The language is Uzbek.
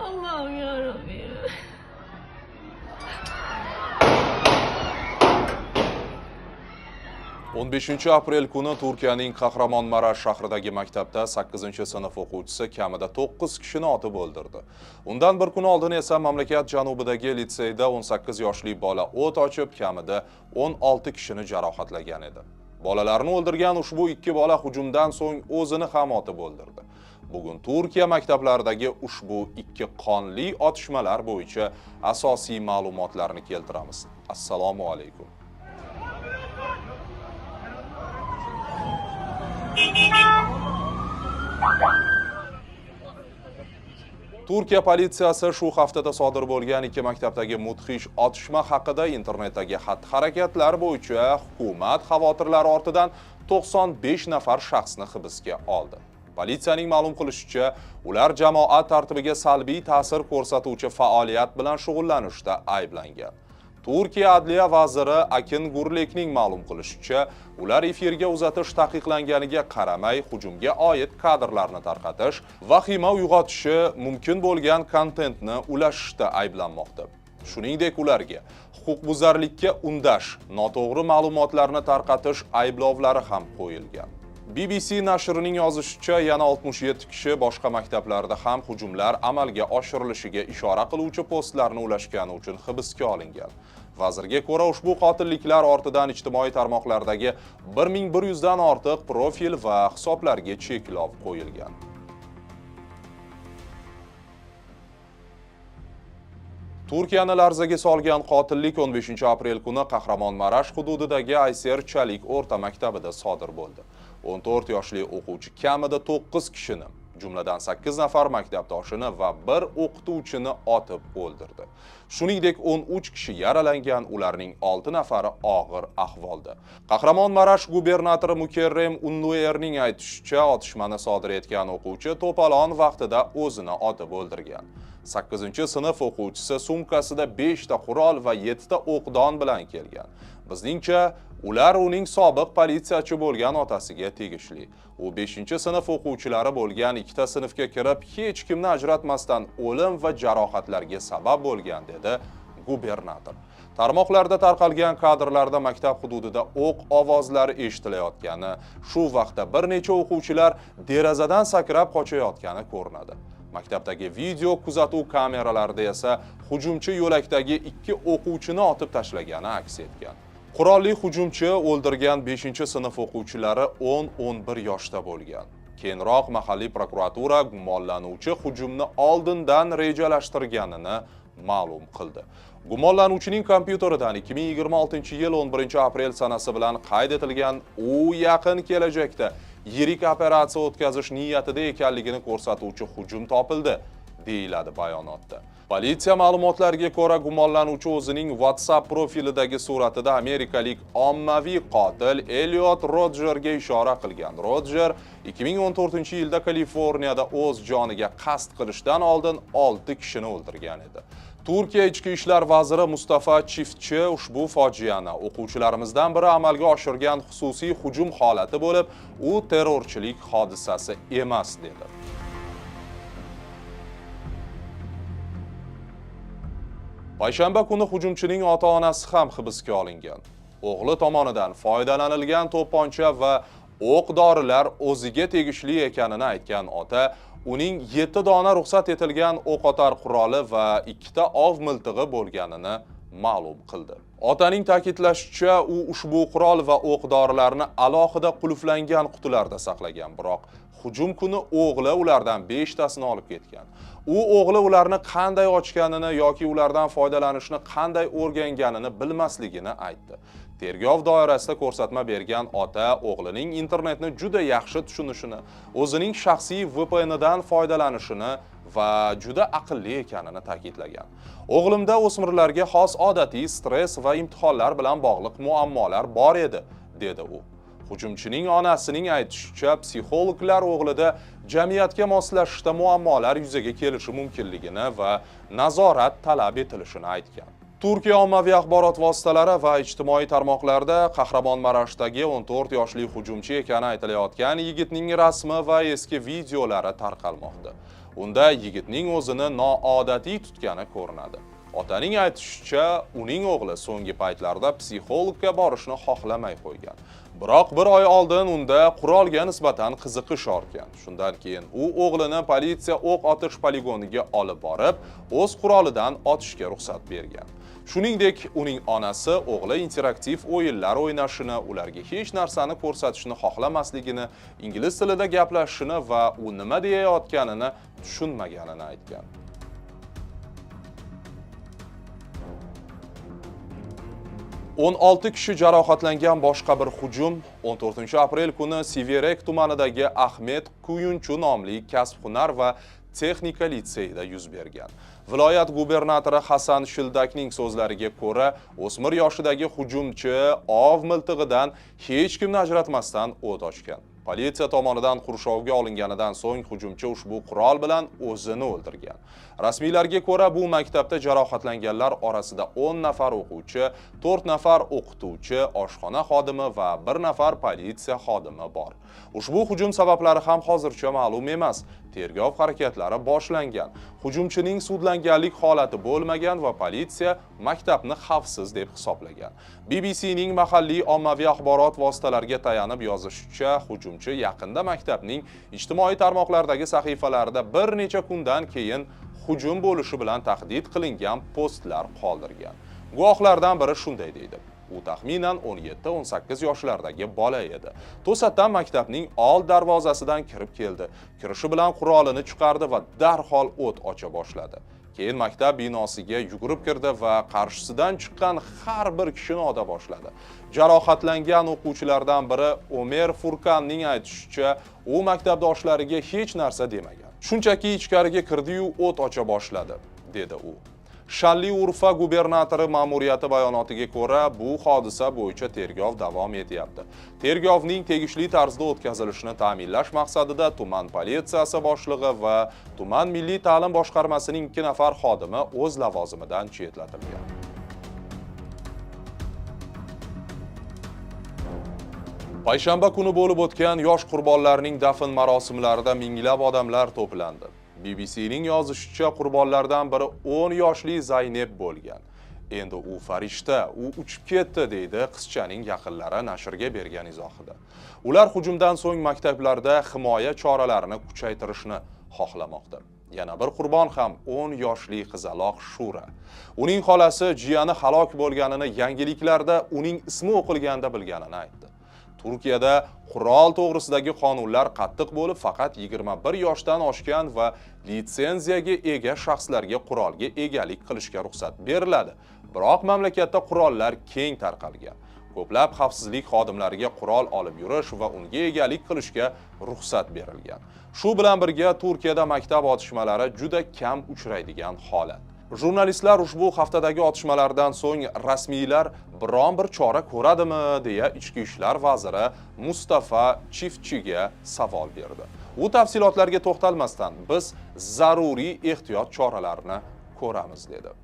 Allah'ım yarabbim. 15 aprel kuni Turkiyaning Kahramonmaraş shahridagi maktabda 8-sinf o'quvchisi kamida 9 kishini otib o'ldirdi. Undan bir kun oldin esa mamlakat janubidagi litseyda 18 yoshli bola o't ochib kamida 16 kishini jarohatlagan edi. Bolalarni o'ldirgan ushbu ikki bola hujumdan so'ng o'zini ham otib o'ldirdi. Bugun Turkiya maktablaridagi ushbu ikki qonli otishmalar bo'yicha asosiy ma'lumotlarni keltiramiz. Assalomu alaykum. Turkiya politsiyasi shu haftada sodir bo'lgan ikki maktabdagi mudhish otishma haqida internetdagi xatti-harakatlar bo'yicha hukumat xavotirlari ortidan 95 nafar shaxsni hibsga oldi. Politsiyaning ma'lum qilishicha, ular jamoat tartibiga salbiy ta'sir ko'rsatuvchi faoliyat bilan shug'ullanishda ayblangan. Turkiya Adliya vaziri Akin Gurlekning ma'lum qilishicha, ular efirga uzatish taqiqlanganiga qaramay hujumga oid kadrlarni tarqatish, vahima uyg'otishi mumkin bo'lgan kontentni ulashishda ayblanmoqda. Shuningdek, ularga huquqbuzarlikka undash, noto'g'ri ma'lumotlarni tarqatish ayblovlari ham qo'yilgan. BBC nashrining yozishicha, yana 67 kishi boshqa maktablarda ham hujumlar amalga oshirilishiga ishora qiluvchi postlarni ulashgani uchun hibsga olingan. Vazirga ko'ra, ushbu qotilliklar ortidan ijtimoiy tarmoqlardagi 1100 dan ortiq profil va hisoblarga cheklov qo'yilgan. Turkiyani larzaga solgan qotillik 15 aprel kuni Kahramonmaraş hududidagi Ayserchalik o'rta maktabida sodir bo'ldi. 14 yoshli o'quvchi kamida 9 kishini, jumladan 8 nafar maktabdoshini va bir o'qituvchini otib o'ldirdi. Shuningdek, 13 kishi yaralangan, ularning 6 nafari og'ir ahvolda. Kahramonmaraş gubernatori Mukerrem Unluerning aytishicha, otishmani sodir etgan o'quvchi to'polon vaqtida o'zini otib o'ldirgan. 8-sinf o'quvchisi sumkasida 5 ta qurol va 7 ta o'qdon bilan kelgan. Bizningcha, ular uning sobiq politsiyachi bo'lgan otasiga tegishli. U 5-sinf o'quvchilari bo'lgan ikkita sinfga kirib, hech kimni ajratmasdan o'lim va jarohatlarga sabab bo'lgan, dedi gubernator. Tarmoqlarda tarqalgan kadrlarda maktab hududida o'q ovozlari eshitilayotgani, shu vaqtda bir necha o'quvchilar derazadan sakrab qochayotgani ko'rinadi. Maktabdagi video kuzatuv kameralarida esa hujumchi yo'lakdagi ikki o'quvchini otib tashlagani aks etgan. Qurolli hujumchi o'ldirgan 5-sinf o'quvchilari 10-11 yoshda bo'lgan. Keyinroq mahalliy prokuratura gumonlanuvchi hujumni oldindan rejalashtirganini ma'lum qildi. Gumonlanuvchining kompyuteridan 2026-yil 11-aprel sanasi bilan qayd etilgan u yaqin kelajakda yirik operatsiya o'tkazish niyatida ekanligini ko'rsatuvchi hujum topildi, deyiladi bayonotda. Politsiya ma'lumotlariga ko'ra, gumonlanuvchi o'zining WhatsApp profilidagi suratida amerikalik ommaviy qotil Elliot Rodgerga ishora qilgan. Rodger 2014-yilda Kaliforniyada o'z joniga qasd qilishdan oldin 6 kishini o'ldirgan edi. Turkiya ichki ishlar vaziri Mustafa Chiftchi ushbu fojiani o'quvchilarimizdan biri amalga oshirgan xususiy hujum holati bo'lib, u terrorchilik hodisasi emas, dedi. Payshanba kuni hujumchining ota-onasi ham hibsga olingan. O'g'li tomonidan foydalanilgan to'pponcha va o'q-dorilar o'ziga tegishli ekanini aytgan ota, uning 7 dona ruxsat etilgan o'qotar quroli va 2 ta ov miltig'i bo'lganini ma'lum qildi. Otaning ta'kidlashicha, u ushbu qurol va o'q-dorilarni alohida qulflangan qutilarda saqlagan, biroq hujum kuni o'g'li ulardan 5 tasini olib ketgan. U o'g'li ularni qanday ochganini yoki ulardan foydalanishni qanday o'rganganini bilmasligini aytdi. Tergov doirasida ko'rsatma bergan ota o'g'lining internetni juda yaxshi tushunishini, o'zining shaxsiy VPN'dan foydalanishini va juda aqlli ekanini ta'kidlagan. O'g'limda o'smirlarga xos odatiy stress va imtihonlar bilan bog'liq muammolar bor edi, dedi u. Hujumchining onasining aytishicha, psixologlar o'g'lida jamiyatga moslashishda muammolar yuzaga kelishi mumkinligini va nazorat talab etilishini aytgan. Turkiya ommaviy axborot vositalari va ijtimoiy tarmoqlarda Kahramonmarashdagi 14 yoshli hujumchi ekani aytilayotgan yigitning rasmi va eski videolari tarqalmoqda. Unda yigitning o'zini noodatiy tutgani ko'rinadi. Otaning aytishicha, uning o'g'li so'nggi paytlarda psixologga borishni xohlamay qo'ygan. Biroq bir oy oldin unda qurolga nisbatan qiziqish ortgan. Shundan keyin u o'g'lini politsiya o'q otish poligoniga olib borib, o'z qurolidan otishga ruxsat bergan. Shuningdek, uning onasi o'g'li interaktiv o'yinlar o'ynashini, ularga hech narsani ko'rsatishni xohlamasligini, ingliz tilida gaplashishini va u nima deyayotganini tushunmaganini aytgan. o'n 16 kishi jarohatlangan boshqa bir hujum 14 aprel kuni Siverek tumanidagi Ahmed Kuyunchu nomli kasb-hunar va texnika litseyida yuz bergan. Viloyat gubernatori Hasan Shildakning so'zlariga ko'ra, o'smir yoshidagi hujumchi ov miltig'idan hech kimni ajratmasdan o't ochgan. Politsiya tomonidan qurshovga olinganidan so'ng hujumchi ushbu qurol bilan o'zini o'ldirgan. Rasmiylarga ko'ra, bu maktabda jarohatlanganlar orasida 10 nafar o'quvchi, 4 nafar o'qituvchi, oshxona xodimi va 1 nafar politsiya xodimi bor. Ushbu hujum sabablari ham hozircha ma'lum emas. Tergov harakatlari boshlangan. Hujumchining sudlanganlik holati bo'lmagan va politsiya maktabni xavfsiz deb hisoblagan. BBCning mahalliy ommaviy axborot vositalariga tayanib yozishicha, hujumchi yaqinda maktabning ijtimoiy tarmoqlardagi sahifalarida bir necha kundan keyin hujum bo'lishi bilan tahdid qilingan postlar qoldirgan. Guvohlardan biri shunday deydi: u taxminan 17-18 yoshlardagi bola edi. To'satdan maktabning old darvozasidan kirib keldi. Kirishi bilan qurolini chiqardi va darhol o't ocha boshladi. Keyin maktab binosiga yugurib kirdi va qarshisidan chiqqan har bir kishini ota boshladi. Jarohatlangan o'quvchilardan biri Omer Furkanning aytishicha, u maktabdoshlariga hech narsa demagan. Shunchaki ichkariga kirdi-yu o't ocha boshladi, dedi u. Shanli-Urfa gubernatori ma'muriyati bayonotiga ko'ra, bu hodisa bo'yicha tergov davom etyapti. Tergovning tegishli tarzda o'tkazilishini ta'minlash maqsadida tuman politsiyasi boshlig'i va tuman milliy ta'lim boshqarmasining 2 nafar xodimi o'z lavozimidan chetlatilgan. Payshanba kuni bo'lib o'tgan yosh qurbonlarning dafn marosimlarida minglab odamlar to'plandi. BBCning yozishicha, qurbonlardan biri 10 yoshli Zaynab bo'lgan. Endi u farishta, u uchib ketdi, deydi qizchaning yaqinlari nashrga bergan izohida. Ular hujumdan so'ng maktablarda himoya choralarini kuchaytirishni xohlamoqda. Yana bir qurbon ham 10 yoshli qizaloq Shura. Uning xolasi jiyani halok bo'lganini yangiliklarda uning ismi o'qilganda bilganini aytdi. Turkiyada qurol to'g'risidagi qonunlar qattiq bo'lib, faqat 21 yoshdan oshgan va litsenziyaga ega shaxslarga qurolga egalik qilishga ruxsat beriladi. Biroq mamlakatda qurollar keng tarqalgan. Ko'plab xavfsizlik xodimlariga qurol olib yurish va unga egalik qilishga ruxsat berilgan. Shu bilan birga Turkiyada maktab otishmalari juda kam uchraydigan holat. Jurnalistlar ushbu haftadagi otishmalardan so'ng rasmiylar biron bir chora ko'radimi deya Ichki ishlar vaziri Mustafa Chifchiga savol berdi. U tafsilotlarga to'xtalmasdan biz zaruriy ehtiyot choralarini ko'ramiz dedi.